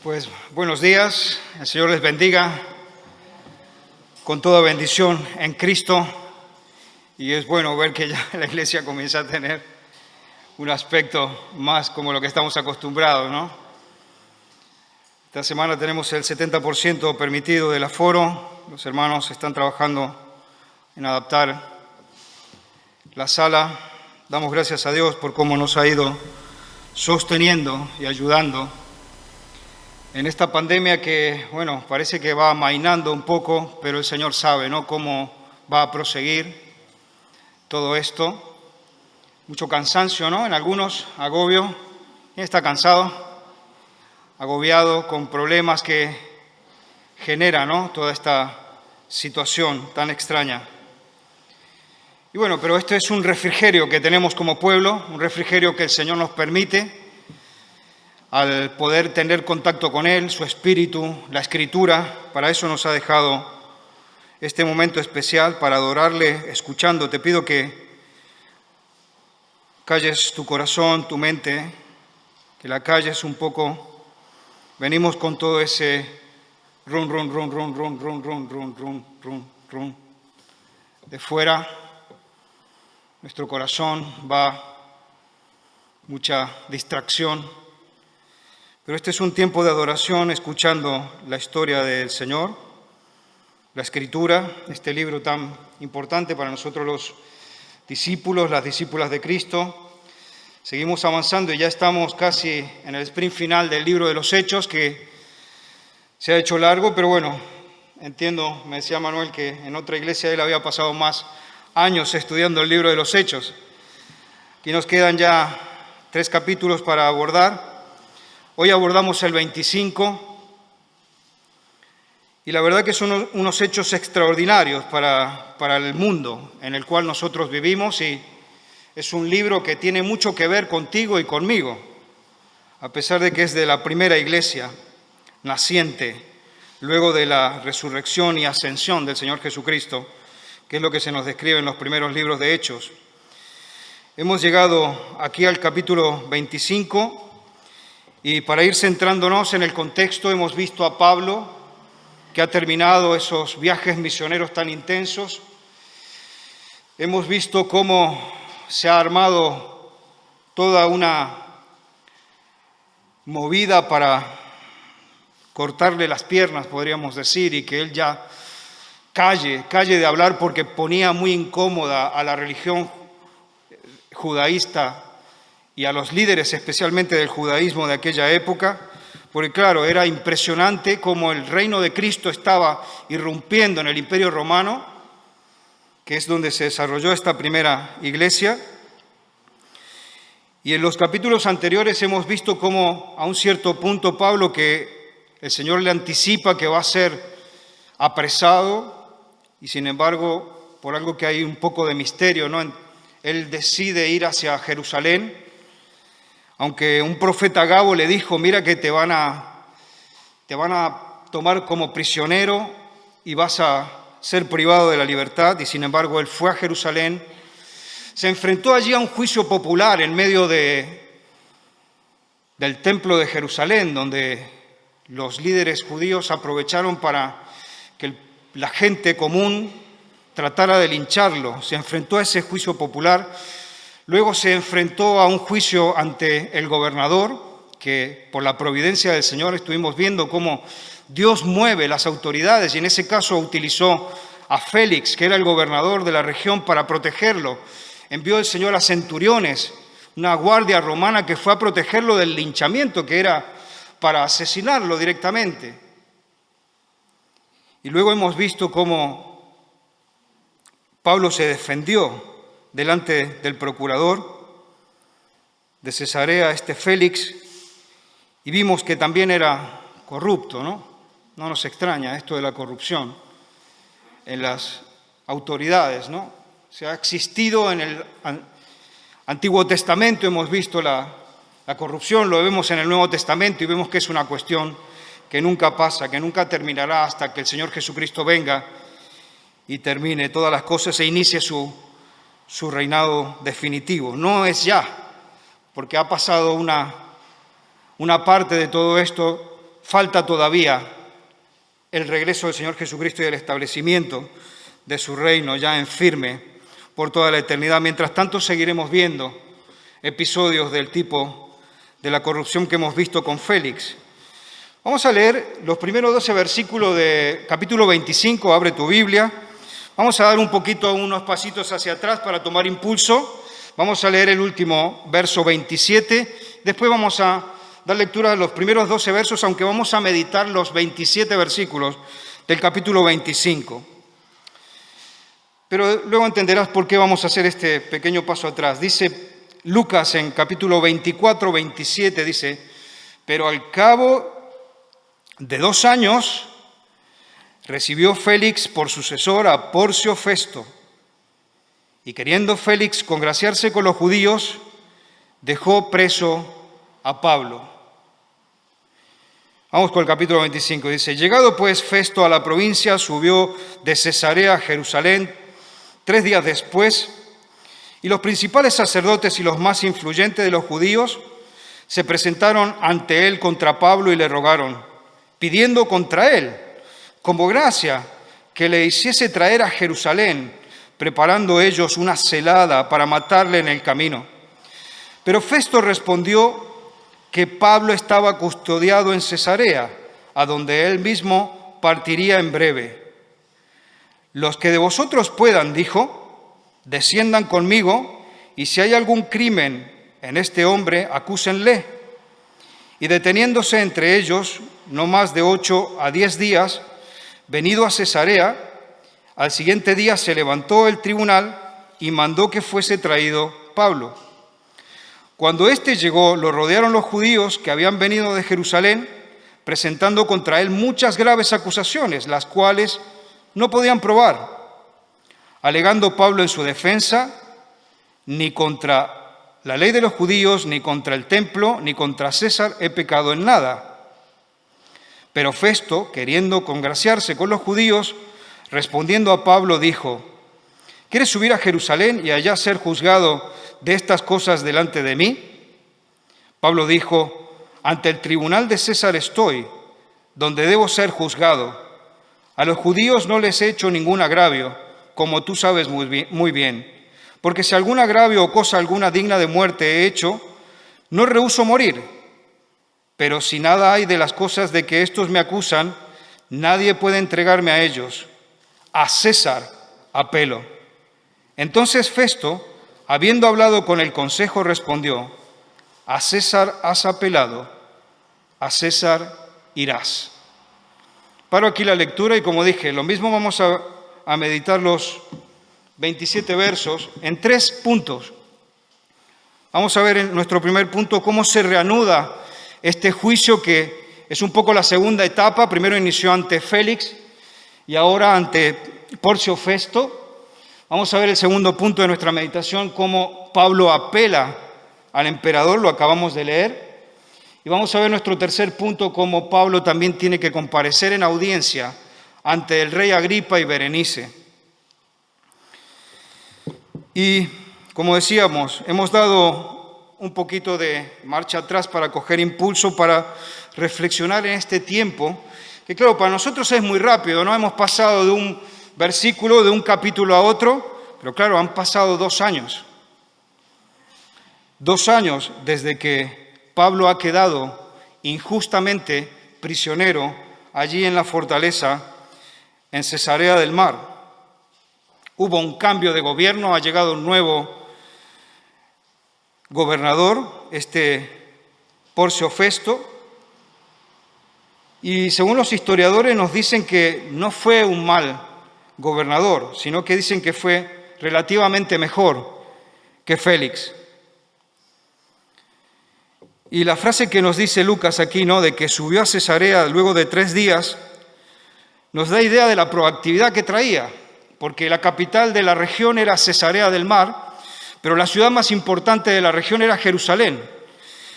Pues buenos días, el Señor les bendiga con toda bendición en Cristo, y es bueno ver que ya la iglesia comienza a tener un aspecto más como lo que estamos acostumbrados, ¿no? Esta semana tenemos el 70% permitido del aforo. Los hermanos están trabajando en adaptar la sala. Damos gracias a Dios por cómo nos ha ido sosteniendo y ayudando en esta pandemia que, bueno, parece que va amainando un poco, pero el Señor sabe, ¿no?, cómo va a proseguir todo esto. Mucho cansancio, ¿no? En algunos, agobio. ¿Quién está cansado? Agobiado con problemas que genera, ¿no?, toda esta situación tan extraña. Y bueno, pero este es un refrigerio que tenemos como pueblo, un refrigerio que el Señor nos permite al poder tener contacto con Él, su Espíritu, la Escritura. Para eso nos ha dejado este momento especial, para adorarle escuchando. Te pido que calles tu corazón, tu mente, que la calles un poco. Venimos con todo ese rum, rum, rum, rum, rum, rum, rum, rum, rum, rum, rum de fuera. Nuestro corazón va mucha distracción. Pero este es un tiempo de adoración, escuchando la historia del Señor, la Escritura, este libro tan importante para nosotros los discípulos, las discípulas de Cristo. Seguimos avanzando y ya estamos casi en el sprint final del libro de los Hechos, que se ha hecho largo, pero bueno, entiendo, me decía Manuel, que en otra iglesia él había pasado más años estudiando el libro de los Hechos. Aquí nos quedan ya 3 capítulos para abordar. Hoy abordamos el 25 y la verdad que son unos hechos extraordinarios para el mundo en el cual nosotros vivimos, y es un libro que tiene mucho que ver contigo y conmigo, a pesar de que es de la primera iglesia naciente luego de la resurrección y ascensión del Señor Jesucristo, que es lo que se nos describe en los primeros libros de Hechos. Hemos llegado aquí al capítulo 25. Y para ir centrándonos en el contexto, hemos visto a Pablo, que ha terminado esos viajes misioneros tan intensos. Hemos visto cómo se ha armado toda una movida para cortarle las piernas, podríamos decir, y que él ya calle de hablar, porque ponía muy incómoda a la religión judaísta y a los líderes especialmente del judaísmo de aquella época, porque claro, era impresionante cómo el reino de Cristo estaba irrumpiendo en el Imperio Romano, que es donde se desarrolló esta primera iglesia. Y en los capítulos anteriores hemos visto cómo a un cierto punto Pablo, que el Señor le anticipa que va a ser apresado, y sin embargo, por algo que hay un poco de misterio, ¿no?, él decide ir hacia Jerusalén. Aunque un profeta Agabo le dijo: mira que te van a tomar como prisionero y vas a ser privado de la libertad, y sin embargo él fue a Jerusalén, se enfrentó allí a un juicio popular en medio del templo de Jerusalén, donde los líderes judíos aprovecharon para que la gente común tratara de lincharlo. Se enfrentó a ese juicio popular. Luego se enfrentó a un juicio ante el gobernador, que por la providencia del Señor estuvimos viendo cómo Dios mueve las autoridades, y en ese caso utilizó a Félix, que era el gobernador de la región, para protegerlo. Envió el Señor a centuriones, una guardia romana que fue a protegerlo del linchamiento, que era para asesinarlo directamente. Y luego hemos visto cómo Pablo se defendió delante del procurador de Cesarea, Félix, y vimos que también era corrupto, ¿no? No nos extraña esto de la corrupción en las autoridades, ¿no? Se ha existido en el Antiguo Testamento, hemos visto la corrupción, lo vemos en el Nuevo Testamento, y vemos que es una cuestión que nunca pasa, que nunca terminará hasta que el Señor Jesucristo venga y termine todas las cosas e inicie su reinado definitivo. No es ya, porque ha pasado una parte de todo esto. falta todavía el regreso del Señor Jesucristo y el establecimiento de su reino ya en firme por toda la eternidad. Mientras tanto seguiremos viendo episodios del tipo de la corrupción que hemos visto con Félix. Vamos a leer los primeros 12 versículos de capítulo 25, abre tu Biblia. Vamos a dar unos pasitos hacia atrás para tomar impulso. Vamos a leer el último verso 27, después vamos a dar lectura a los primeros 12 versos, aunque vamos a meditar los 27 versículos del capítulo 25. Pero luego entenderás por qué vamos a hacer este pequeño paso atrás. Dice Lucas en capítulo 24, 27, dice, pero al cabo de 2 años recibió Félix por sucesor a Porcio Festo, y queriendo Félix congraciarse con los judíos, dejó preso a Pablo. Vamos con el capítulo 25, dice, llegado pues Festo a la provincia, subió de Cesarea a Jerusalén 3 días después, y los principales sacerdotes y los más influyentes de los judíos se presentaron ante él contra Pablo y le rogaron, pidiendo contra él, como gracia, que le hiciese traer a Jerusalén, preparando ellos una celada para matarle en el camino. Pero Festo respondió que Pablo estaba custodiado en Cesarea, a donde él mismo partiría en breve. Los que de vosotros puedan, dijo, desciendan conmigo, y si hay algún crimen en este hombre, acúsenle. Y deteniéndose entre ellos, no más de 8 a 10 días, venido a Cesarea, al siguiente día se levantó el tribunal y mandó que fuese traído Pablo. Cuando éste llegó, lo rodearon los judíos que habían venido de Jerusalén, presentando contra él muchas graves acusaciones, las cuales no podían probar, alegando Pablo en su defensa, ni contra la ley de los judíos, ni contra el templo, ni contra César he pecado en nada. Pero Festo, queriendo congraciarse con los judíos, respondiendo a Pablo, dijo, ¿quieres subir a Jerusalén y allá ser juzgado de estas cosas delante de mí? Pablo dijo, ante el tribunal de César estoy, donde debo ser juzgado. A los judíos no les he hecho ningún agravio, como tú sabes muy bien, porque si algún agravio o cosa alguna digna de muerte he hecho, no rehúso morir. Pero si nada hay de las cosas de que estos me acusan, nadie puede entregarme a ellos. A César apelo. Entonces Festo, habiendo hablado con el consejo, respondió, a César has apelado, a César irás. Paro aquí la lectura y como dije, lo mismo vamos a meditar los 27 versos en 3 puntos. Vamos a ver en nuestro primer punto cómo se reanuda este juicio que es un poco la segunda etapa. Primero inició ante Félix y ahora ante Porcio Festo. Vamos a ver el segundo punto de nuestra meditación, cómo Pablo apela al emperador, lo acabamos de leer. Y vamos a ver nuestro tercer punto, cómo Pablo también tiene que comparecer en audiencia ante el rey Agripa y Berenice. Y como decíamos, hemos dado un poquito de marcha atrás para coger impulso, para reflexionar en este tiempo, que claro, para nosotros es muy rápido, ¿no? Hemos pasado de un versículo, de un capítulo a otro, pero claro, han pasado 2 años. 2 años desde que Pablo ha quedado injustamente prisionero allí en la fortaleza en Cesarea del Mar. Hubo un cambio de gobierno, ha llegado un nuevo gobernador, Porcio Festo, y según los historiadores nos dicen que no fue un mal gobernador, sino que dicen que fue relativamente mejor que Félix. Y la frase que nos dice Lucas aquí, ¿no?, de que subió a Cesarea luego de 3 días, nos da idea de la proactividad que traía, porque la capital de la región era Cesarea del Mar, pero la ciudad más importante de la región era Jerusalén.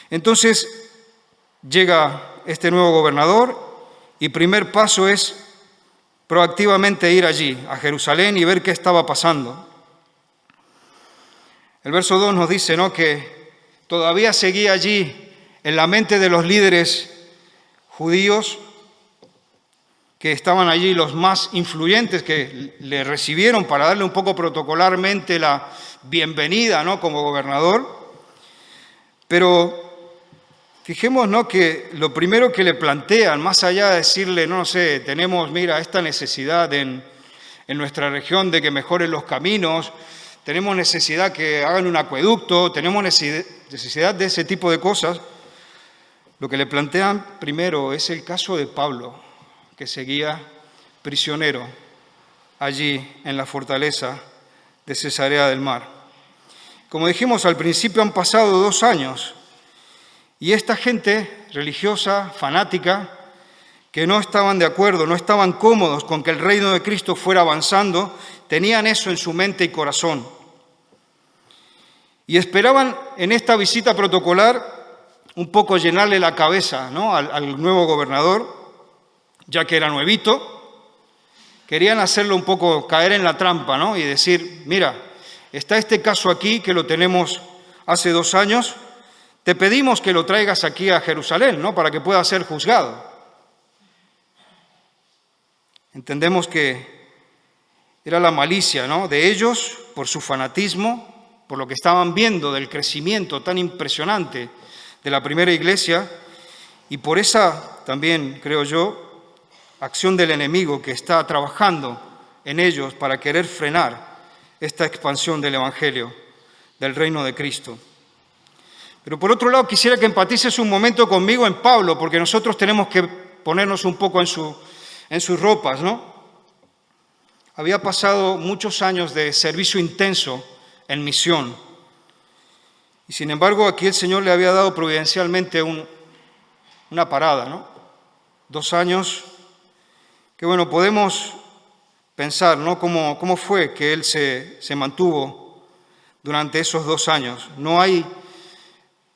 Entonces llega este nuevo gobernador y primer paso es proactivamente ir allí, a Jerusalén, y ver qué estaba pasando. El verso 2 nos dice, ¿no?, que todavía seguía allí en la mente de los líderes judíos que estaban allí, los más influyentes que le recibieron para darle un poco protocolarmente la bienvenida, ¿no?, como gobernador. Pero fijémonos, ¿no?, que lo primero que le plantean, más allá de decirle, no sé, tenemos, mira, esta necesidad en nuestra región de que mejoren los caminos, tenemos necesidad que hagan un acueducto, tenemos necesidad de ese tipo de cosas. Lo que le plantean primero es el caso de Pablo, que seguía prisionero allí en la fortaleza de Cesarea del Mar. Como dijimos al principio, han pasado 2 años y esta gente religiosa, fanática, que no estaban de acuerdo, no estaban cómodos con que el reino de Cristo fuera avanzando, tenían eso en su mente y corazón. Y esperaban en esta visita protocolar un poco llenarle la cabeza, ¿no?, al nuevo gobernador, ya que era nuevito. Querían hacerlo un poco caer en la trampa, ¿no?, y decir, mira, está este caso aquí que lo tenemos hace 2 años, te pedimos que lo traigas aquí a Jerusalén, ¿no?, para que pueda ser juzgado. Entendemos que era la malicia, ¿no?, de ellos por su fanatismo, por lo que estaban viendo del crecimiento tan impresionante de la primera iglesia y por esa también, creo yo, acción del enemigo que está trabajando en ellos para querer frenar esta expansión del Evangelio, del reino de Cristo. Pero por otro lado, quisiera que empatices un momento conmigo en Pablo, porque nosotros tenemos que ponernos un poco en sus ropas, ¿no? Había pasado muchos años de servicio intenso en misión. Y sin embargo, aquí el Señor le había dado providencialmente una parada, ¿no? 2 años que, bueno, podemos pensar, ¿no?, cómo fue que él se mantuvo durante esos 2 años. No hay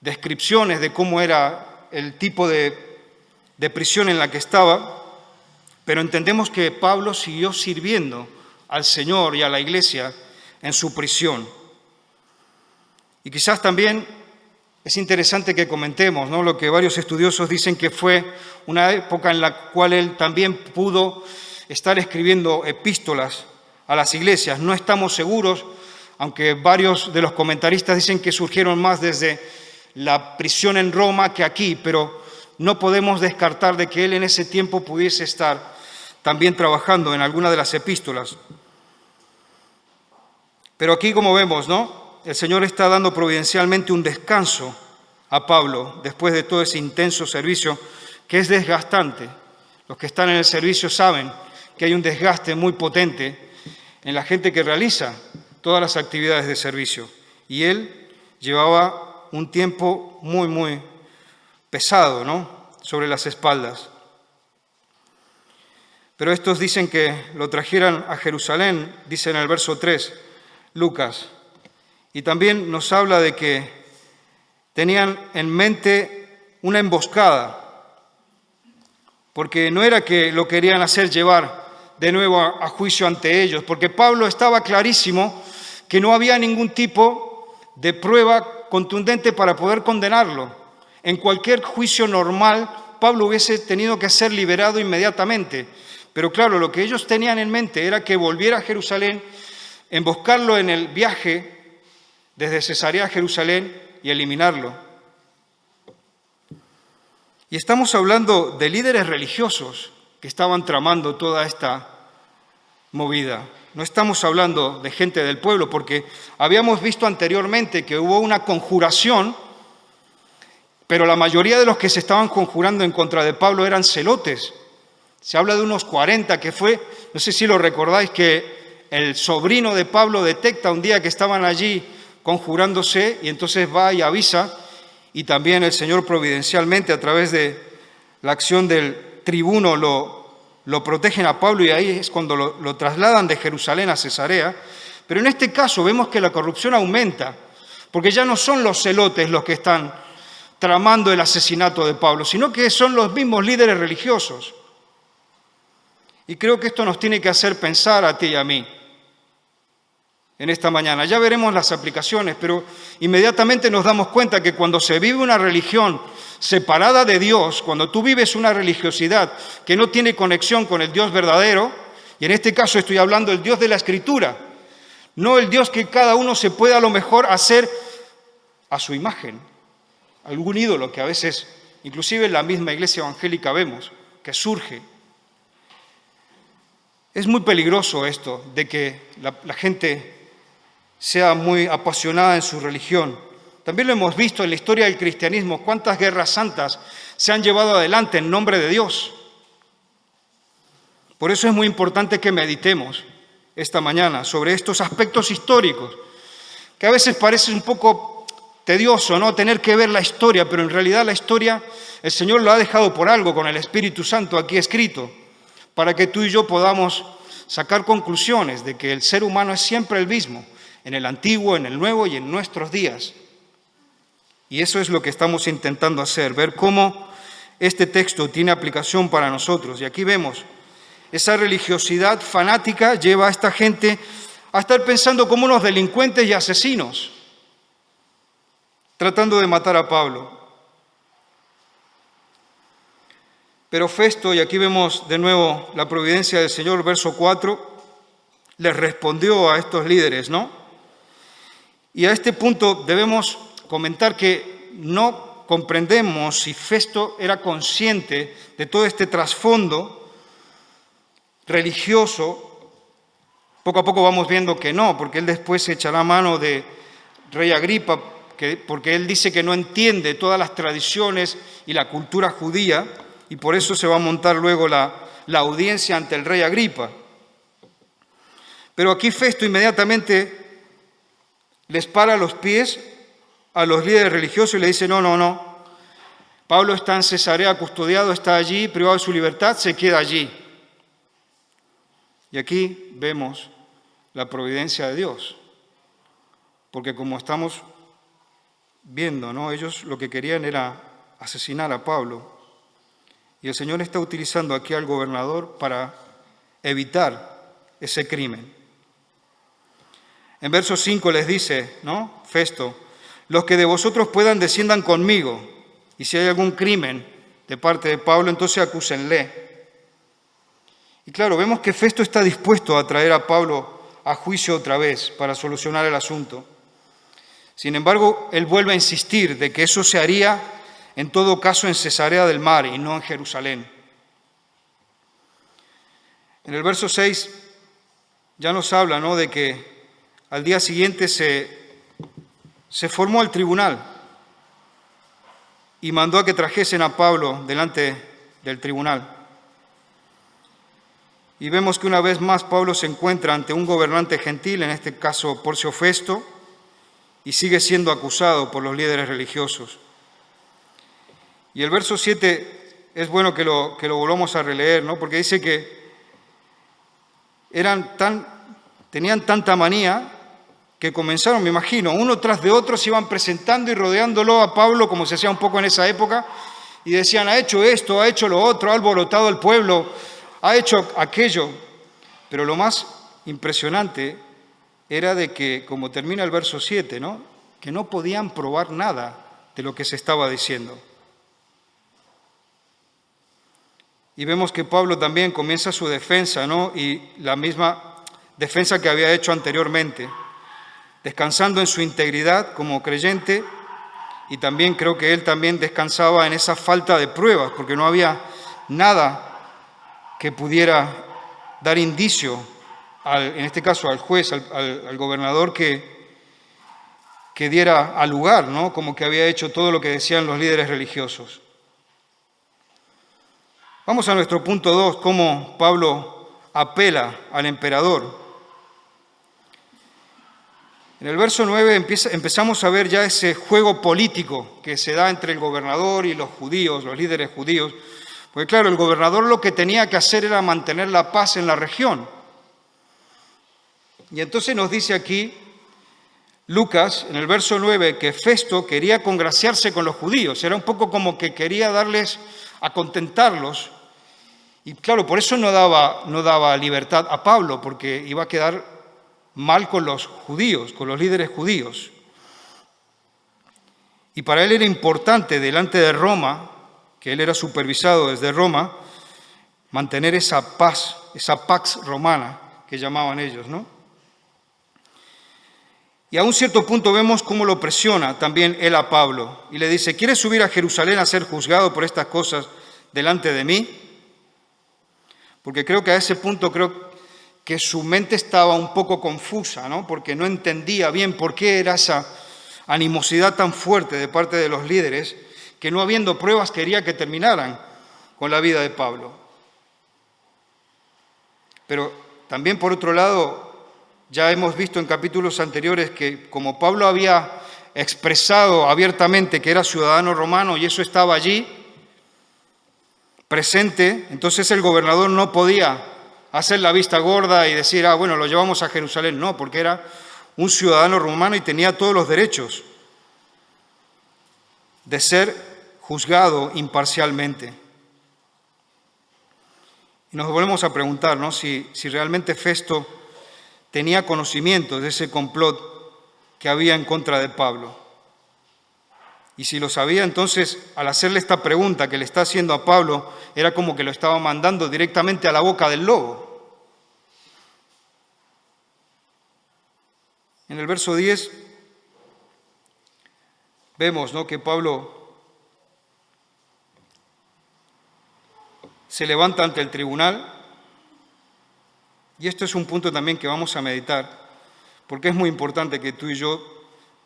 descripciones de cómo era el tipo de prisión en la que estaba, pero entendemos que Pablo siguió sirviendo al Señor y a la iglesia en su prisión. Y quizás también es interesante que comentemos, ¿no?, lo que varios estudiosos dicen que fue una época en la cual él también pudo estar escribiendo epístolas a las iglesias. No estamos seguros, aunque varios de los comentaristas dicen que surgieron más desde la prisión en Roma que aquí, pero no podemos descartar de que él en ese tiempo pudiese estar también trabajando en alguna de las epístolas. Pero aquí, como vemos, ¿no?, el Señor está dando providencialmente un descanso a Pablo después de todo ese intenso servicio que es desgastante. Los que están en el servicio saben que hay un desgaste muy potente en la gente que realiza todas las actividades de servicio. Y él llevaba un tiempo muy, muy pesado, ¿no?, sobre las espaldas. Pero estos dicen que lo trajeran a Jerusalén, dice en el verso 3, Lucas. Y también nos habla de que tenían en mente una emboscada, porque no era que lo querían hacer llevar de nuevo a juicio ante ellos, porque Pablo estaba clarísimo que no había ningún tipo de prueba contundente para poder condenarlo. En cualquier juicio normal, Pablo hubiese tenido que ser liberado inmediatamente. Pero claro, lo que ellos tenían en mente era que volviera a Jerusalén, emboscarlo en el viaje desde Cesarea a Jerusalén y eliminarlo. Y estamos hablando de líderes religiosos que estaban tramando toda esta movida. No estamos hablando de gente del pueblo, porque habíamos visto anteriormente que hubo una conjuración, pero la mayoría de los que se estaban conjurando en contra de Pablo eran celotes. Se habla de unos 40 que fue, no sé si lo recordáis, que el sobrino de Pablo detecta un día que estaban allí conjurándose y entonces va y avisa, y también el Señor providencialmente a través de la acción del tribuno lo protegen a Pablo y ahí es cuando lo trasladan de Jerusalén a Cesarea. Pero en este caso vemos que la corrupción aumenta, porque ya no son los celotes los que están tramando el asesinato de Pablo, sino que son los mismos líderes religiosos. Y creo que esto nos tiene que hacer pensar a ti y a mí. en esta mañana. Ya veremos las aplicaciones, pero inmediatamente nos damos cuenta que cuando se vive una religión separada de Dios, cuando tú vives una religiosidad que no tiene conexión con el Dios verdadero, y en este caso estoy hablando del Dios de la Escritura, no el Dios que cada uno se pueda a lo mejor hacer a su imagen, algún ídolo que a veces, inclusive en la misma iglesia evangélica vemos, que surge. Es muy peligroso esto de que la gente sea muy apasionada en su religión. También lo hemos visto en la historia del cristianismo, cuántas guerras santas se han llevado adelante en nombre de Dios. Por eso es muy importante que meditemos esta mañana sobre estos aspectos históricos, que a veces parece un poco tedioso, ¿no?, tener que ver la historia, pero en realidad la historia el Señor lo ha dejado por algo con el Espíritu Santo aquí escrito, para que tú y yo podamos sacar conclusiones de que el ser humano es siempre el mismo, en el antiguo, en el nuevo y en nuestros días. Y eso es lo que estamos intentando hacer, ver cómo este texto tiene aplicación para nosotros. Y aquí vemos, esa religiosidad fanática lleva a esta gente a estar pensando como unos delincuentes y asesinos, tratando de matar a Pablo. Pero Festo, y aquí vemos de nuevo la providencia del Señor, verso 4, les respondió a estos líderes, ¿no? Y a este punto debemos comentar que no comprendemos si Festo era consciente de todo este trasfondo religioso. Poco a poco vamos viendo que no, porque él después se echará mano de rey Agripa, porque él dice que no entiende todas las tradiciones y la cultura judía, y por eso se va a montar luego la audiencia ante el rey Agripa. Pero aquí Festo inmediatamente les para los pies a los líderes religiosos y le dice, no, Pablo está en Cesarea custodiado, está allí, privado de su libertad, se queda allí. Y aquí vemos la providencia de Dios, porque como estamos viendo, ¿no?, ellos lo que querían era asesinar a Pablo, y el Señor está utilizando aquí al gobernador para evitar ese crimen. En verso 5 les dice, ¿no?, Festo, los que de vosotros puedan desciendan conmigo, y si hay algún crimen de parte de Pablo, entonces acúsenle. Y claro, vemos que Festo está dispuesto a traer a Pablo a juicio otra vez para solucionar el asunto. Sin embargo, él vuelve a insistir de que eso se haría en todo caso en Cesarea del Mar y no en Jerusalén. En el verso 6 ya nos habla, ¿no?, de que al día siguiente se formó el tribunal y mandó a que trajesen a Pablo delante del tribunal. Y vemos que una vez más Pablo se encuentra ante un gobernante gentil, en este caso Porcio Festo, y sigue siendo acusado por los líderes religiosos. Y el verso 7 es bueno que lo volvamos a releer, ¿no?, porque dice que tenían tanta manía que comenzaron, me imagino, uno tras de otro se iban presentando y rodeándolo a Pablo, como se hacía un poco en esa época, y decían, ha hecho esto, ha hecho lo otro, ha alborotado al pueblo, ha hecho aquello. Pero lo más impresionante era de que, como termina el verso 7, ¿no?, que no podían probar nada de lo que se estaba diciendo. Y vemos que Pablo también comienza su defensa, ¿no?, y la misma defensa que había hecho anteriormente, descansando en su integridad como creyente, y también creo que él también descansaba en esa falta de pruebas, porque no había nada que pudiera dar indicio, en este caso al juez, al gobernador, que diera al lugar, ¿no?, como que había hecho todo lo que decían los líderes religiosos. Vamos a nuestro punto 2, cómo Pablo apela al emperador. En el verso 9 empezamos a ver ya ese juego político que se da entre el gobernador y los judíos, los líderes judíos. Porque claro, el gobernador lo que tenía que hacer era mantener la paz en la región. Y entonces nos dice aquí Lucas, en el verso 9, que Festo quería congraciarse con los judíos. Era un poco como que quería darles a contentarlos. Y claro, por eso no daba libertad a Pablo, porque iba a quedar mal con los judíos, con los líderes judíos. Y para él era importante delante de Roma, que él era supervisado desde Roma, mantener esa paz, esa pax romana que llamaban ellos, ¿no? Y a un cierto punto vemos cómo lo presiona también él a Pablo y le dice, ¿quieres subir a Jerusalén a ser juzgado por estas cosas delante de mí? Porque creo que a ese punto que su mente estaba un poco confusa, ¿no? Porque no entendía bien por qué era esa animosidad tan fuerte de parte de los líderes, que no habiendo pruebas quería que terminaran con la vida de Pablo. Pero también por otro lado, ya hemos visto en capítulos anteriores que como Pablo había expresado abiertamente que era ciudadano romano y eso estaba allí presente, entonces el gobernador no podía hacer la vista gorda y decir, bueno, lo llevamos a Jerusalén. No, porque era un ciudadano romano y tenía todos los derechos de ser juzgado imparcialmente. Y nos volvemos a preguntar, ¿no? si realmente Festo tenía conocimiento de ese complot que había en contra de Pablo. Y si lo sabía, entonces, al hacerle esta pregunta que le está haciendo a Pablo, era como que lo estaba mandando directamente a la boca del lobo. En el verso 10 vemos, ¿no?, que Pablo se levanta ante el tribunal, y esto es un punto también que vamos a meditar, porque es muy importante que tú y yo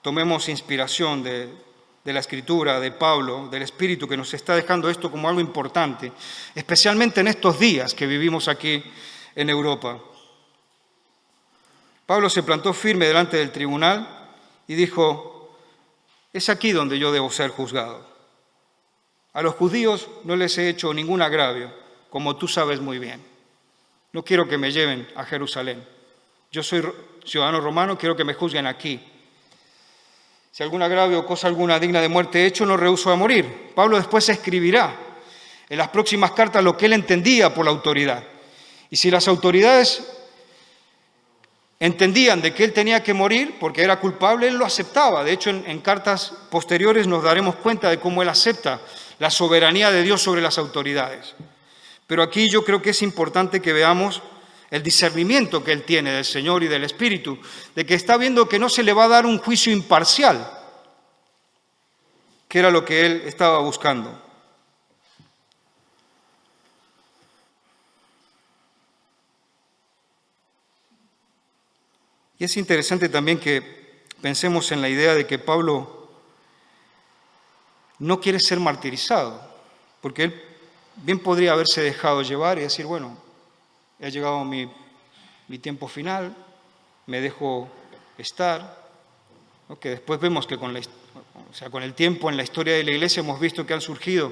tomemos inspiración de la Escritura, de Pablo, del Espíritu, que nos está dejando esto como algo importante, especialmente en estos días que vivimos aquí en Europa. Pablo se plantó firme delante del tribunal y dijo, es aquí donde yo debo ser juzgado. A los judíos no les he hecho ningún agravio, como tú sabes muy bien. No quiero que me lleven a Jerusalén. Yo soy ciudadano romano, quiero que me juzguen aquí. Si algún agravio o cosa alguna digna de muerte he hecho, no rehúso a morir. Pablo después escribirá en las próximas cartas lo que él entendía por la autoridad. Y si las autoridades entendían de que él tenía que morir porque era culpable, él lo aceptaba. De hecho, en cartas posteriores nos daremos cuenta de cómo él acepta la soberanía de Dios sobre las autoridades. Pero aquí yo creo que es importante que veamos el discernimiento que él tiene del Señor y del Espíritu, de que está viendo que no se le va a dar un juicio imparcial, que era lo que él estaba buscando. Y es interesante también que pensemos en la idea de que Pablo no quiere ser martirizado, porque él bien podría haberse dejado llevar y decir, bueno, ha llegado mi tiempo final, me dejo estar, ¿no? Que después vemos que con el tiempo en la historia de la Iglesia hemos visto que han surgido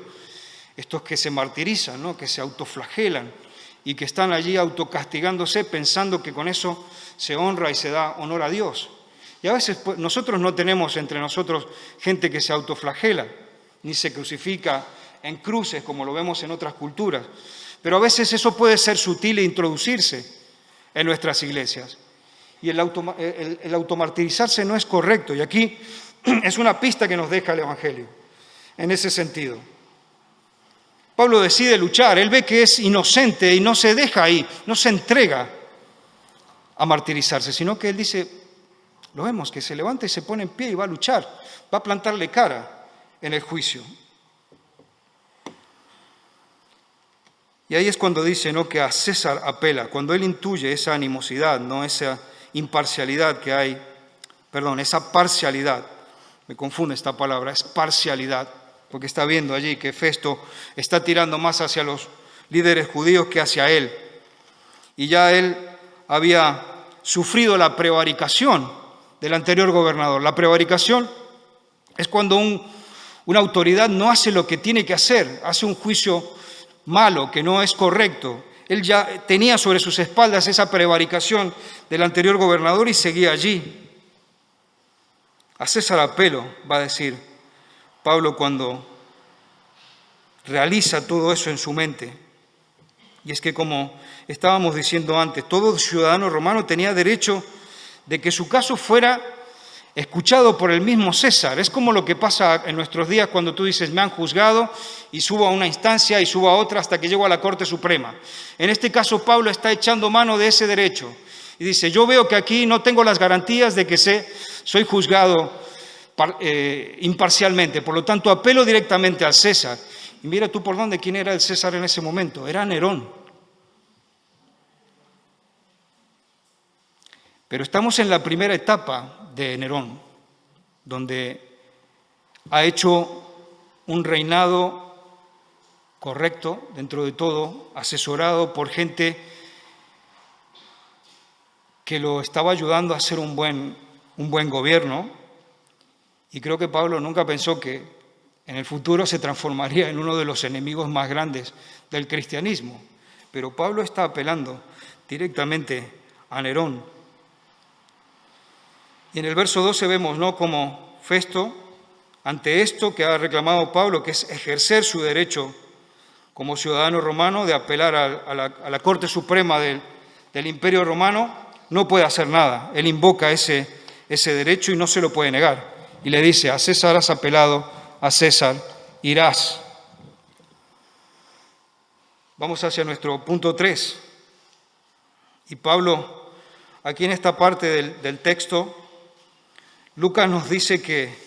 estos que se martirizan, ¿no?, que se autoflagelan y que están allí autocastigándose pensando que con eso se honra y se da honor a Dios. Y a veces pues, nosotros no tenemos entre nosotros gente que se autoflagela, ni se crucifica en cruces como lo vemos en otras culturas. Pero a veces eso puede ser sutil e introducirse en nuestras iglesias. Y el automartirizarse no es correcto. Y aquí es una pista que nos deja el Evangelio en ese sentido. Pablo decide luchar, él ve que es inocente y no se deja ahí, no se entrega a martirizarse, sino que él dice, lo vemos, que se levanta y se pone en pie y va a luchar, va a plantarle cara en el juicio. Y ahí es cuando dice, ¿no?, que a César apela, cuando él intuye esa animosidad, ¿no?, esa imparcialidad que hay, esa parcialidad, me confunde esta palabra, es parcialidad, porque está viendo allí que Festo está tirando más hacia los líderes judíos que hacia él. Y ya él había sufrido la prevaricación del anterior gobernador. La prevaricación es cuando una autoridad no hace lo que tiene que hacer, hace un juicio malo, que no es correcto. Él ya tenía sobre sus espaldas esa prevaricación del anterior gobernador y seguía allí. A César apelo, va a decir Pablo cuando realiza todo eso en su mente. Y es que, como estábamos diciendo antes, todo ciudadano romano tenía derecho de que su caso fuera escuchado por el mismo César. Es como lo que pasa en nuestros días cuando tú dices, me han juzgado, y subo a una instancia y subo a otra hasta que llego a la Corte Suprema. En este caso, Pablo está echando mano de ese derecho y dice, yo veo que aquí no tengo las garantías de que soy juzgado imparcialmente, por lo tanto apelo directamente al César. Y mira tú por dónde, ¿quién era el César en ese momento? Era Nerón. Pero estamos en la primera etapa de Nerón, donde ha hecho un reinado correcto dentro de todo, asesorado por gente que lo estaba ayudando a hacer un buen gobierno, y creo que Pablo nunca pensó que en el futuro se transformaría en uno de los enemigos más grandes del cristianismo. Pero Pablo está apelando directamente a Nerón. Y en el verso 12 vemos, ¿no?, como Festo, ante esto que ha reclamado Pablo, que es ejercer su derecho como ciudadano romano de apelar a la Corte Suprema del Imperio Romano, no puede hacer nada. Él invoca ese derecho y no se lo puede negar. Y le dice, a César has apelado, a César irás. Vamos hacia nuestro punto 3. Y Pablo, aquí en esta parte del texto, Lucas nos dice que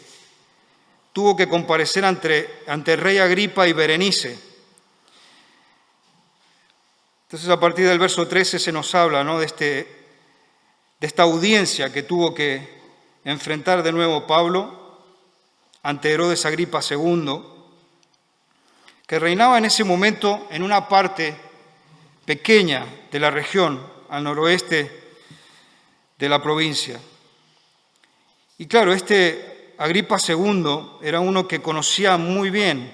tuvo que comparecer ante el rey Agripa y Berenice. Entonces, a partir del verso 13 se nos habla, ¿no?, de esta audiencia que tuvo que enfrentar de nuevo Pablo ante Herodes Agripa II, que reinaba en ese momento en una parte pequeña de la región, al noroeste de la provincia. Y claro, este Agripa II era uno que conocía muy bien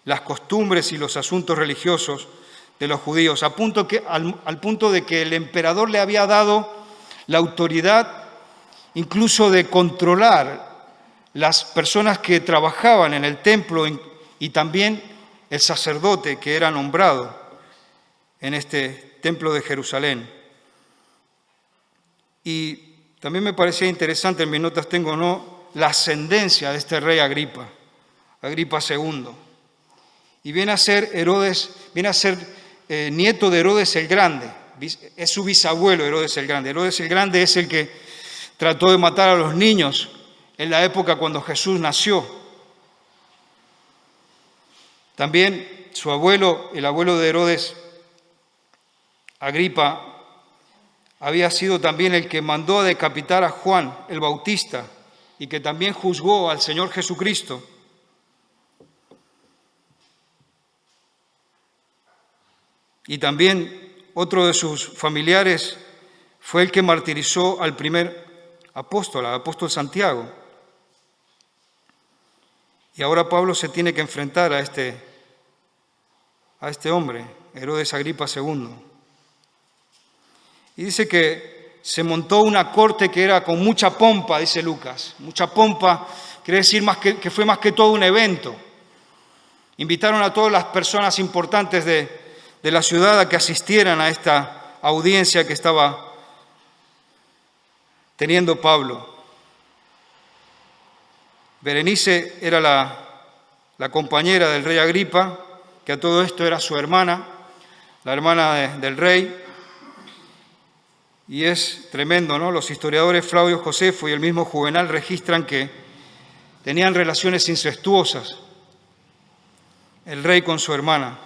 las costumbres y los asuntos religiosos de los judíos, al punto de que el emperador le había dado la autoridad incluso de controlar las personas que trabajaban en el templo y también el sacerdote que era nombrado en este templo de Jerusalén. Y también me parecía interesante, en mis notas tengo, ¿no?, la ascendencia de este rey Agripa II. Y viene a ser nieto de Herodes el Grande, es su bisabuelo Herodes el Grande. Herodes el Grande es el que trató de matar a los niños en la época cuando Jesús nació. También su abuelo, el abuelo de Herodes Agripa, había sido también el que mandó a decapitar a Juan el Bautista y que también juzgó al Señor Jesucristo. Y también otro de sus familiares fue el que martirizó al primer apóstol, al apóstol Santiago. Y ahora Pablo se tiene que enfrentar a este hombre, Herodes Agripa II. Y dice que se montó una corte que era con mucha pompa, dice Lucas. Mucha pompa quiere decir que fue más que todo un evento. Invitaron a todas las personas importantes de la ciudad a que asistieran a esta audiencia que estaba teniendo Pablo. Berenice era la compañera del rey Agripa, que a todo esto era su hermana, la hermana del rey. Y es tremendo, ¿no? Los historiadores Flavio Josefo y el mismo Juvenal registran que tenían relaciones incestuosas el rey con su hermana.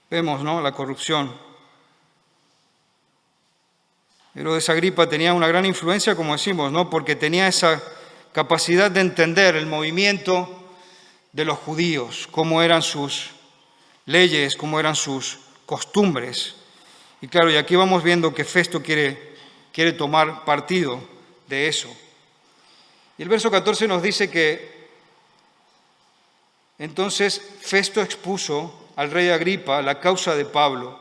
Vemos, ¿no?, la corrupción. Herodes Agripa tenía una gran influencia, como decimos, ¿no?, porque tenía esa capacidad de entender el movimiento de los judíos, cómo eran sus leyes, cómo eran sus costumbres. Y claro, y aquí vamos viendo que Festo quiere tomar partido de eso. Y el verso 14 nos dice que entonces Festo expuso al rey Agripa la causa de Pablo.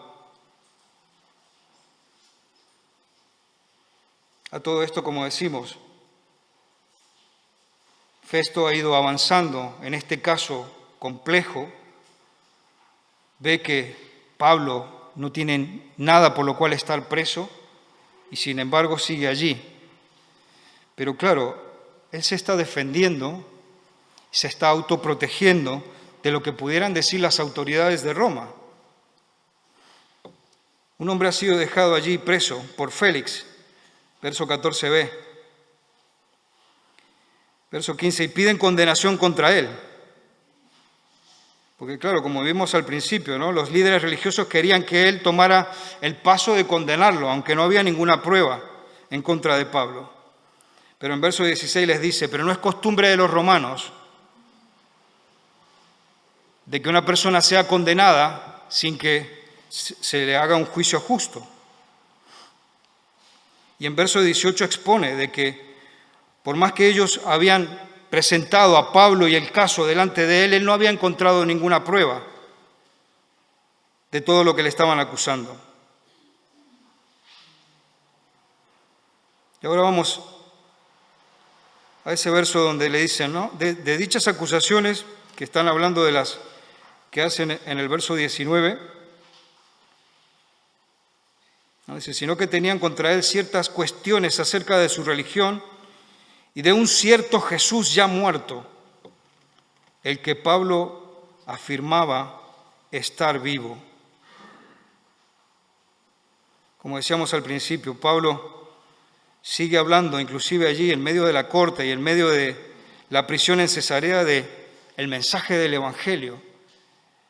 A todo esto, como decimos, Festo ha ido avanzando en este caso complejo, ve que Pablo no tiene nada por lo cual estar preso, y sin embargo sigue allí. Pero claro, él se está defendiendo, se está autoprotegiendo de lo que pudieran decir las autoridades de Roma. Un hombre ha sido dejado allí preso por Félix, verso 14b. Verso 15, y piden condenación contra él. Porque claro, como vimos al principio, ¿no? Los líderes religiosos querían que él tomara el paso de condenarlo, aunque no había ninguna prueba en contra de Pablo. Pero en verso 16 les dice, pero no es costumbre de los romanos de que una persona sea condenada sin que se le haga un juicio justo. Y en verso 18 expone de que por más que ellos habían presentado a Pablo y el caso delante de él no había encontrado ninguna prueba de todo lo que le estaban acusando. Y ahora vamos a ese verso donde le dicen, ¿no? De dichas acusaciones que están hablando de las que hacen en el verso 19, ¿no? Dice, sino que tenían contra él ciertas cuestiones acerca de su religión y de un cierto Jesús ya muerto, el que Pablo afirmaba estar vivo. Como decíamos al principio, Pablo sigue hablando, inclusive allí en medio de la corte y en medio de la prisión en Cesarea, de el mensaje del Evangelio,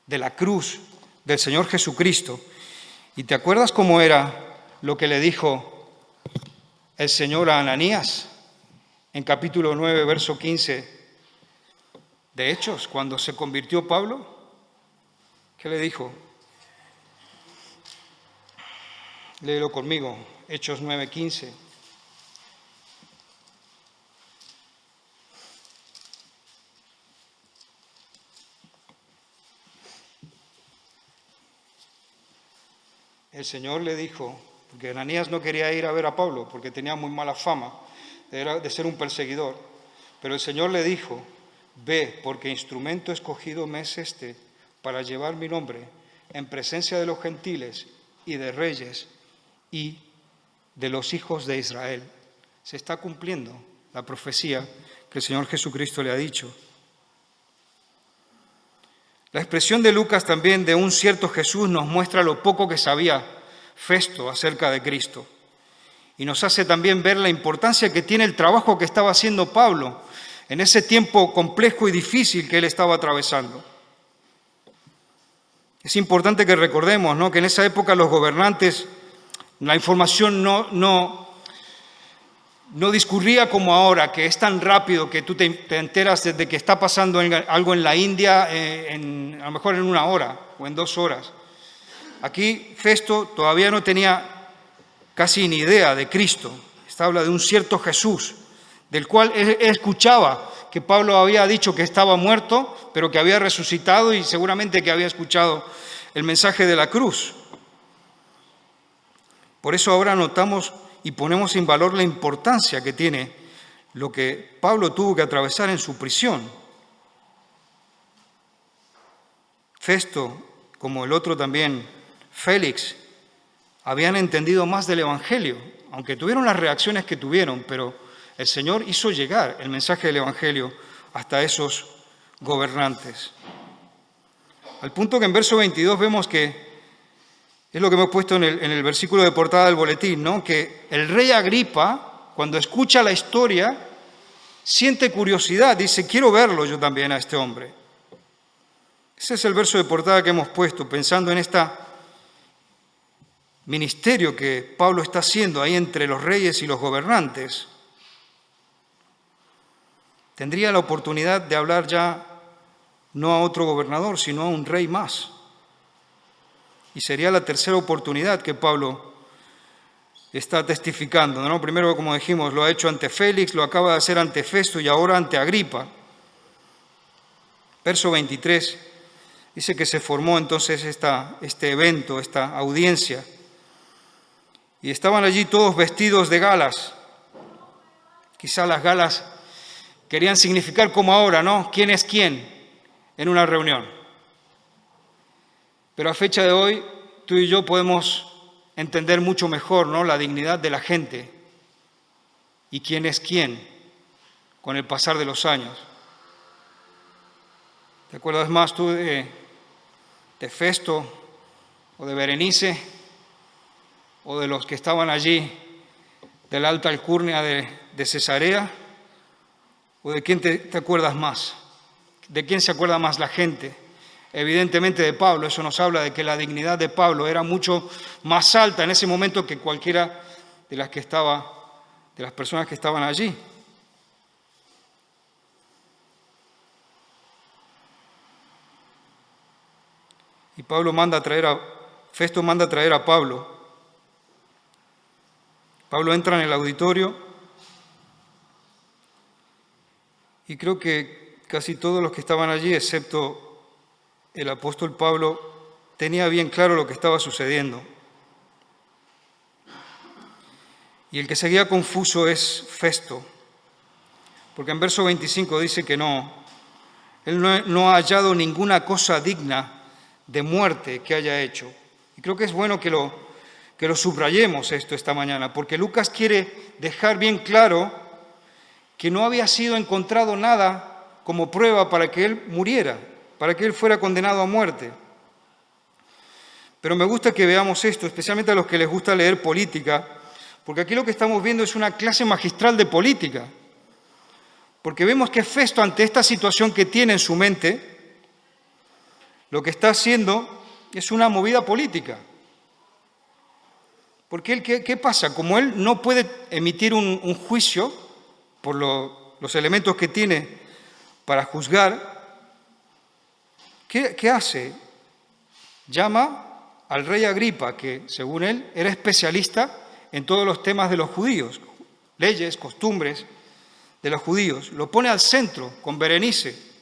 de la cruz del Señor Jesucristo. ¿Y te acuerdas cómo era lo que le dijo el Señor a Ananías en capítulo 9, verso 15 de Hechos, cuando se convirtió Pablo? ¿Qué le dijo? Léelo conmigo, Hechos 9, 15. El Señor le dijo, porque Ananías no quería ir a ver a Pablo, porque tenía muy mala fama de ser un perseguidor, pero el Señor le dijo, ve, porque instrumento escogido me es este, para llevar mi nombre en presencia de los gentiles y de reyes y de los hijos de Israel. Se está cumpliendo la profecía que el Señor Jesucristo le ha dicho. La expresión de Lucas también de un cierto Jesús nos muestra lo poco que sabía Festo acerca de Cristo. Y nos hace también ver la importancia que tiene el trabajo que estaba haciendo Pablo en ese tiempo complejo y difícil que él estaba atravesando. Es importante que recordemos, ¿no?, que en esa época los gobernantes, la información no discurría como ahora, que es tan rápido que tú te enteras de que está pasando algo en la India a lo mejor en 1 hora o en 2 horas. Aquí Festo todavía no tenía casi ni idea de Cristo. Esta habla de un cierto Jesús, del cual él escuchaba que Pablo había dicho que estaba muerto, pero que había resucitado y seguramente que había escuchado el mensaje de la cruz. Por eso ahora notamos y ponemos en valor la importancia que tiene lo que Pablo tuvo que atravesar en su prisión. Festo, como el otro también, Félix, habían entendido más del Evangelio, aunque tuvieron las reacciones que tuvieron, pero el Señor hizo llegar el mensaje del Evangelio hasta esos gobernantes. Al punto que en verso 22 vemos que es lo que hemos puesto en el versículo de portada del boletín, ¿no?, que el rey Agripa, cuando escucha la historia, siente curiosidad, dice, quiero verlo yo también a este hombre. Ese es el verso de portada que hemos puesto, pensando en este ministerio que Pablo está haciendo ahí entre los reyes y los gobernantes. Tendría la oportunidad de hablar ya no a otro gobernador, sino a un rey más. Y sería la tercera oportunidad que Pablo está testificando, ¿no? Primero, como dijimos, lo ha hecho ante Félix, lo acaba de hacer ante Festo y ahora ante Agripa. Verso 23 dice que se formó entonces este evento, esta audiencia. Y estaban allí todos vestidos de galas. Quizá las galas querían significar como ahora, ¿no?, quién es quién en una reunión. Pero a fecha de hoy, tú y yo podemos entender mucho mejor, ¿no?, la dignidad de la gente y quién es quién con el pasar de los años. ¿Te acuerdas más tú de Festo o de Berenice o de los que estaban allí de la alta alcurnia de Cesarea? ¿O de quién te acuerdas más? ¿De quién se acuerda más la gente? Evidentemente de Pablo. Eso nos habla de que la dignidad de Pablo era mucho más alta en ese momento que cualquiera de las personas que estaban allí. Y Festo manda a traer a Pablo. Pablo entra en el auditorio y creo que casi todos los que estaban allí, excepto el apóstol Pablo, tenía bien claro lo que estaba sucediendo. Y el que seguía confuso es Festo, porque en verso 25 dice que él no ha hallado ninguna cosa digna de muerte que haya hecho. Y creo que es bueno que lo subrayemos esto esta mañana, porque Lucas quiere dejar bien claro que no había sido encontrado nada como prueba para que él muriera, para que él fuera condenado a muerte. Pero me gusta que veamos esto, especialmente a los que les gusta leer política, porque aquí lo que estamos viendo es una clase magistral de política, porque vemos que Festo, ante esta situación que tiene en su mente, lo que está haciendo es una movida política. Porque él, ¿qué pasa? Como él no puede emitir un juicio por los elementos que tiene para juzgar, ¿qué hace? Llama al rey Agripa, que según él era especialista en todos los temas de los judíos, leyes, costumbres de los judíos. Lo pone al centro con Berenice.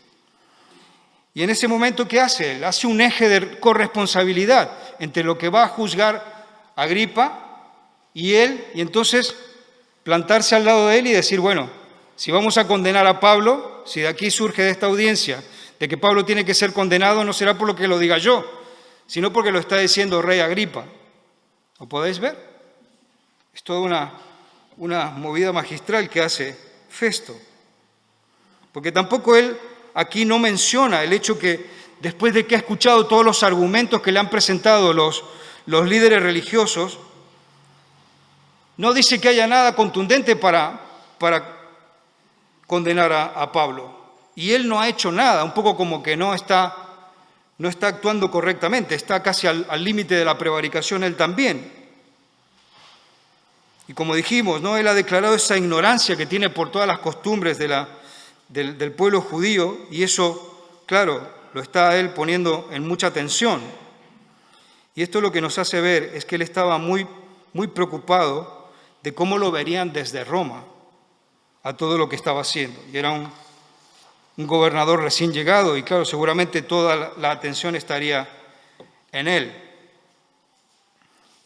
Y en ese momento, ¿qué hace él? Hace un eje de corresponsabilidad entre lo que va a juzgar Agripa y él, y entonces plantarse al lado de él y decir, bueno, si vamos a condenar a Pablo, si de aquí surge de esta audiencia de que Pablo tiene que ser condenado, no será por lo que lo diga yo, sino porque lo está diciendo rey Agripa. ¿Lo podéis ver? Es toda una movida magistral que hace Festo. Porque tampoco él aquí no menciona el hecho que después de que ha escuchado todos los argumentos que le han presentado los líderes religiosos, no dice que haya nada contundente para condenar a Pablo. Y él no ha hecho nada, un poco como que no está actuando correctamente, está casi al límite de la prevaricación él también. Y como dijimos, ¿no?, él ha declarado esa ignorancia que tiene por todas las costumbres del pueblo judío, y eso, claro, lo está él poniendo en mucha tensión. Y esto lo que nos hace ver es que él estaba muy, muy preocupado de cómo lo verían desde Roma a todo lo que estaba haciendo. Y era un gobernador recién llegado, y claro, seguramente toda la atención estaría en él.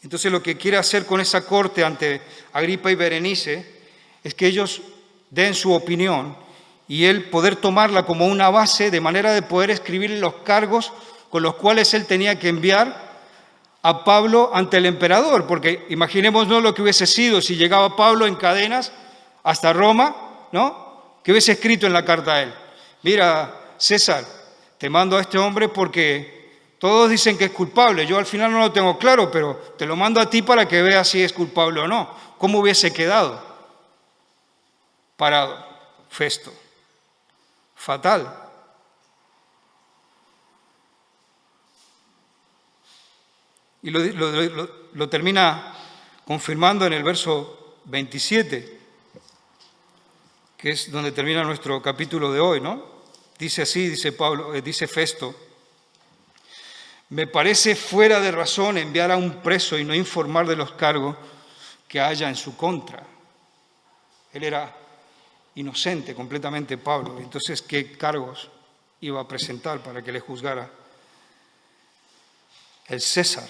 Entonces lo que quiere hacer con esa corte ante Agripa y Berenice es que ellos den su opinión y él poder tomarla como una base de manera de poder escribir los cargos con los cuales él tenía que enviar a Pablo ante el emperador, porque imaginémonos lo que hubiese sido si llegaba Pablo en cadenas hasta Roma, ¿no? ¿Qué hubiese escrito en la carta a él? Mira, César, te mando a este hombre porque todos dicen que es culpable, yo al final no lo tengo claro, pero te lo mando a ti para que veas si es culpable o no. ¿Cómo hubiese quedado parado Festo? Fatal. Y lo termina confirmando en el verso 27, que es donde termina nuestro capítulo de hoy, ¿no? Dice así, dice Festo: me parece fuera de razón enviar a un preso y no informar de los cargos que haya en su contra. Él era inocente completamente, Pablo. Entonces, ¿qué cargos iba a presentar para que le juzgara el César?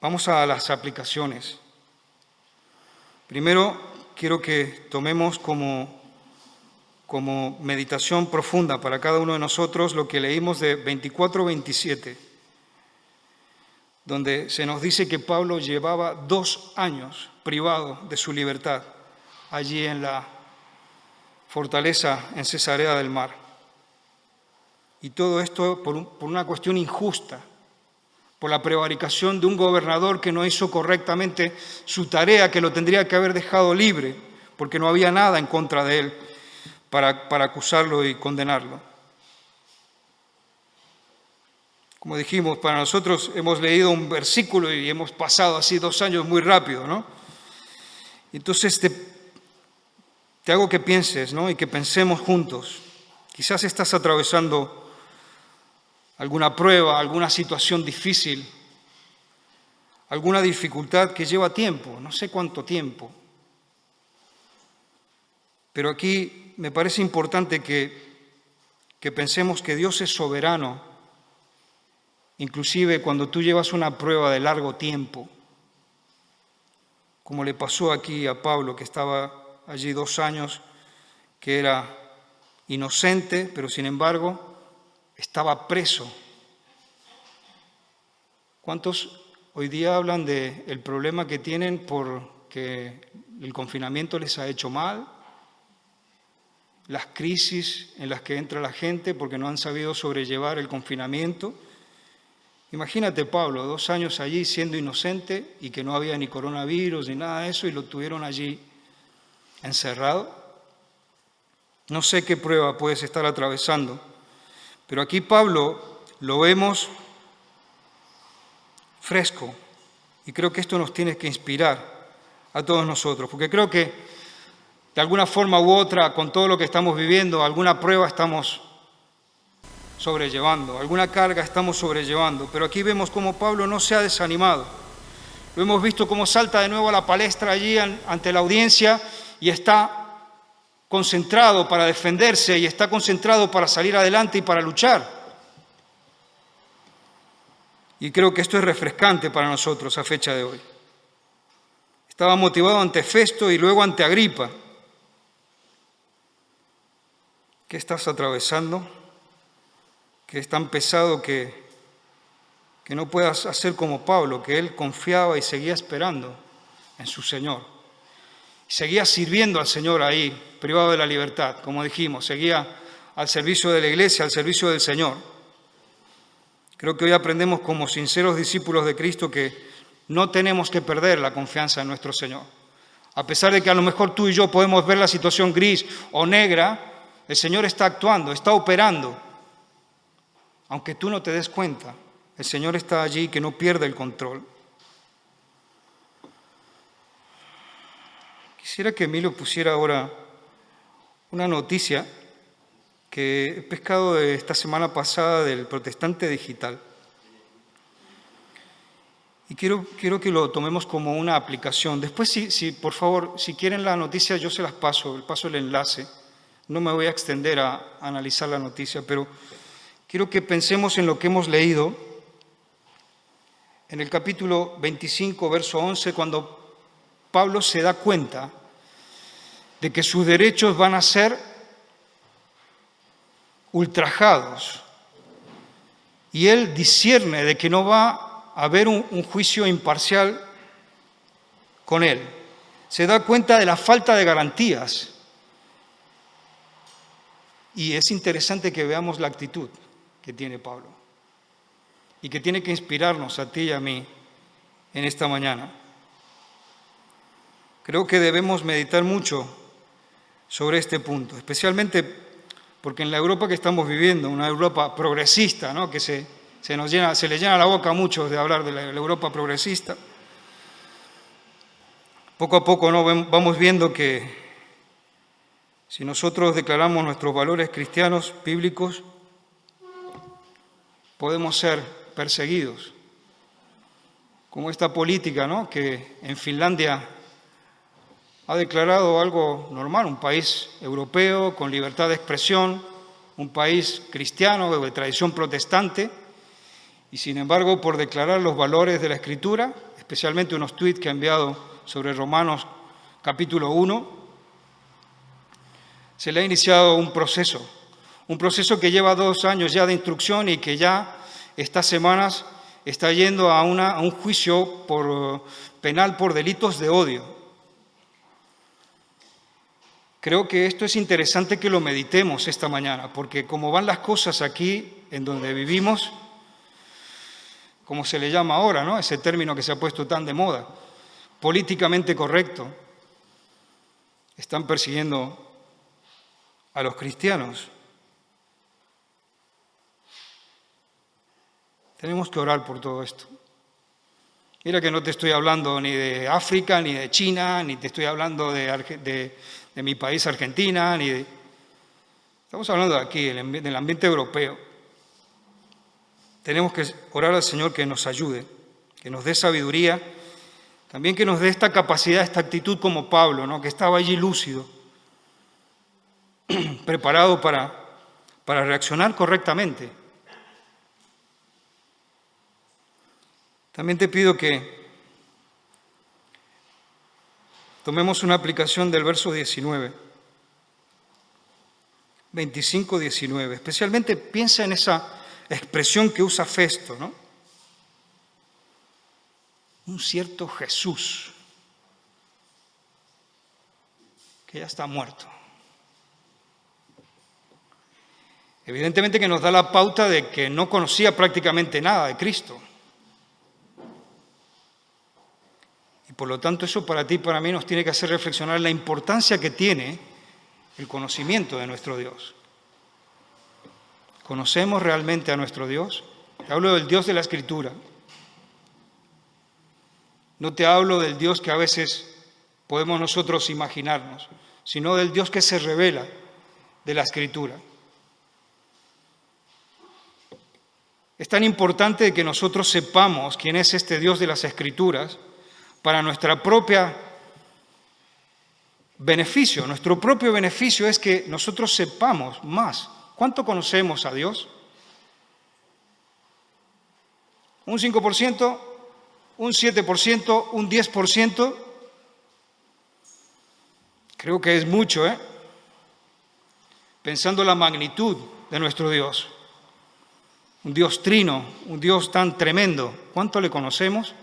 Vamos a las aplicaciones. Primero, quiero que tomemos como meditación profunda para cada uno de nosotros lo que leímos de 24-27. donde se nos dice que Pablo llevaba 2 años privado de su libertad allí en la fortaleza en Cesarea del Mar. Y todo esto por una cuestión injusta, por la prevaricación de un gobernador que no hizo correctamente su tarea, que lo tendría que haber dejado libre, porque no había nada en contra de él para acusarlo y condenarlo. Como dijimos, para nosotros hemos leído un versículo y hemos pasado así 2 años muy rápido, ¿no? Entonces te hago que pienses, ¿no? Y que pensemos juntos. Quizás estás atravesando alguna prueba, alguna situación difícil, alguna dificultad que lleva tiempo, no sé cuánto tiempo. Pero aquí me parece importante que pensemos que Dios es soberano, inclusive cuando tú llevas una prueba de largo tiempo, como le pasó aquí a Pablo, que estaba allí 2 años, que era inocente, pero sin embargo estaba preso. ¿Cuántos hoy día hablan del problema que tienen porque el confinamiento les ha hecho mal? Las crisis en las que entra la gente porque no han sabido sobrellevar el confinamiento. Imagínate Pablo, 2 años allí siendo inocente y que no había ni coronavirus ni nada de eso y lo tuvieron allí encerrado. No sé qué prueba puedes estar atravesando, pero aquí Pablo lo vemos fresco y creo que esto nos tiene que inspirar a todos nosotros, porque creo que de alguna forma u otra, con todo lo que estamos viviendo, alguna prueba estamos sobrellevando, alguna carga estamos sobrellevando, pero aquí vemos cómo Pablo no se ha desanimado. Lo hemos visto cómo salta de nuevo a la palestra allí ante la audiencia y está concentrado para defenderse y está concentrado para salir adelante y para luchar. Y creo que esto es refrescante para nosotros a fecha de hoy. Estaba motivado ante Festo y luego ante Agripa. ¿Qué estás atravesando? Que es tan pesado que no puedas hacer como Pablo, que él confiaba y seguía esperando en su Señor. Seguía sirviendo al Señor ahí, privado de la libertad, como dijimos, seguía al servicio de la iglesia, al servicio del Señor. Creo que hoy aprendemos como sinceros discípulos de Cristo que no tenemos que perder la confianza en nuestro Señor. A pesar de que a lo mejor tú y yo podemos ver la situación gris o negra, el Señor está actuando, está operando. Aunque tú no te des cuenta, el Señor está allí que no pierde el control. Quisiera que Emilio pusiera ahora una noticia que he pescado de esta semana pasada del Protestante Digital. Y quiero que lo tomemos como una aplicación. Después, por favor, si quieren la noticia, yo se las paso el enlace. No me voy a extender a analizar la noticia, pero quiero que pensemos en lo que hemos leído en el capítulo 25, verso 11, cuando Pablo se da cuenta de que sus derechos van a ser ultrajados y él discierne de que no va a haber un juicio imparcial con él. Se da cuenta de la falta de garantías y es interesante que veamos la actitud que tiene Pablo y que tiene que inspirarnos a ti y a mí en esta mañana. Creo que debemos meditar mucho sobre este punto, especialmente porque en la Europa que estamos viviendo, una Europa progresista, ¿no? Que se le llena la boca a muchos de hablar de la Europa progresista, poco a poco, ¿no? Vamos viendo que si nosotros declaramos nuestros valores cristianos, bíblicos, podemos ser perseguidos, como esta política, ¿no? Que en Finlandia ha declarado algo normal, un país europeo con libertad de expresión, un país cristiano de tradición protestante, y sin embargo, por declarar los valores de la Escritura, especialmente unos tuits que ha enviado sobre Romanos capítulo 1, se le ha iniciado un proceso que lleva 2 años ya de instrucción y que ya estas semanas está yendo a un juicio penal por delitos de odio. Creo que esto es interesante que lo meditemos esta mañana, porque como van las cosas aquí en donde vivimos, como se le llama ahora, ¿no? Ese término que se ha puesto tan de moda, políticamente correcto, están persiguiendo a los cristianos. Tenemos que orar por todo esto. Mira que no te estoy hablando ni de África, ni de China, ni te estoy hablando de mi país, Argentina, estamos hablando de aquí, del ambiente europeo. Tenemos que orar al Señor que nos ayude, que nos dé sabiduría, también que nos dé esta capacidad, esta actitud como Pablo, ¿no? Que estaba allí lúcido, preparado para reaccionar correctamente. También te pido que tomemos una aplicación del verso 19, 25-19. Especialmente piensa en esa expresión que usa Festo, ¿no? Un cierto Jesús, que ya está muerto. Evidentemente que nos da la pauta de que no conocía prácticamente nada de Cristo. Y por lo tanto eso para ti y para mí nos tiene que hacer reflexionar la importancia que tiene el conocimiento de nuestro Dios. ¿Conocemos realmente a nuestro Dios? Te hablo del Dios de la Escritura. No te hablo del Dios que a veces podemos nosotros imaginarnos, sino del Dios que se revela de la Escritura. Es tan importante que nosotros sepamos quién es este Dios de las Escrituras para nuestra propia beneficio. Nuestro propio beneficio es que nosotros sepamos más. ¿Cuánto conocemos a Dios? ¿Un 5%? ¿Un 7%? ¿Un 10%? Creo que es mucho, ¿eh? Pensando la magnitud de nuestro Dios. Un Dios trino, un Dios tan tremendo. ¿Cuánto le conocemos?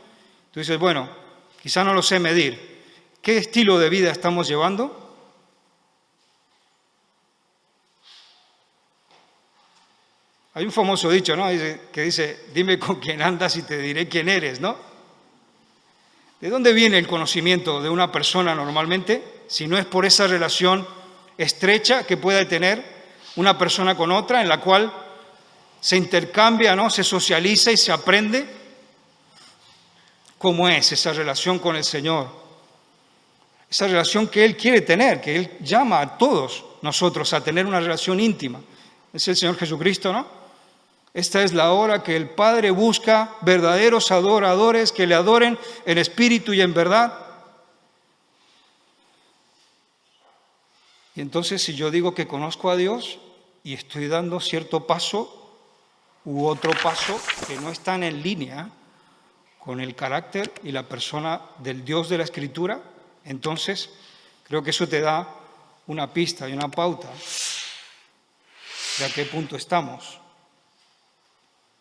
Tú dices, bueno, quizá no lo sé medir. ¿Qué estilo de vida estamos llevando? Hay un famoso dicho, ¿no? Que dice, dime con quién andas y te diré quién eres, ¿no? ¿De dónde viene el conocimiento de una persona normalmente? Si no es por esa relación estrecha que puede tener una persona con otra, en la cual se intercambia, ¿no? Se socializa y se aprende. ¿Cómo es esa relación con el Señor? Esa relación que Él quiere tener, que Él llama a todos nosotros a tener una relación íntima. Es el Señor Jesucristo, ¿no? Esta es la hora que el Padre busca verdaderos adoradores que le adoren en espíritu y en verdad. Y entonces, si yo digo que conozco a Dios y estoy dando cierto paso u otro paso que no están en línea con el carácter y la persona del Dios de la Escritura, entonces creo que eso te da una pista y una pauta de a qué punto estamos.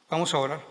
Vamos a orar.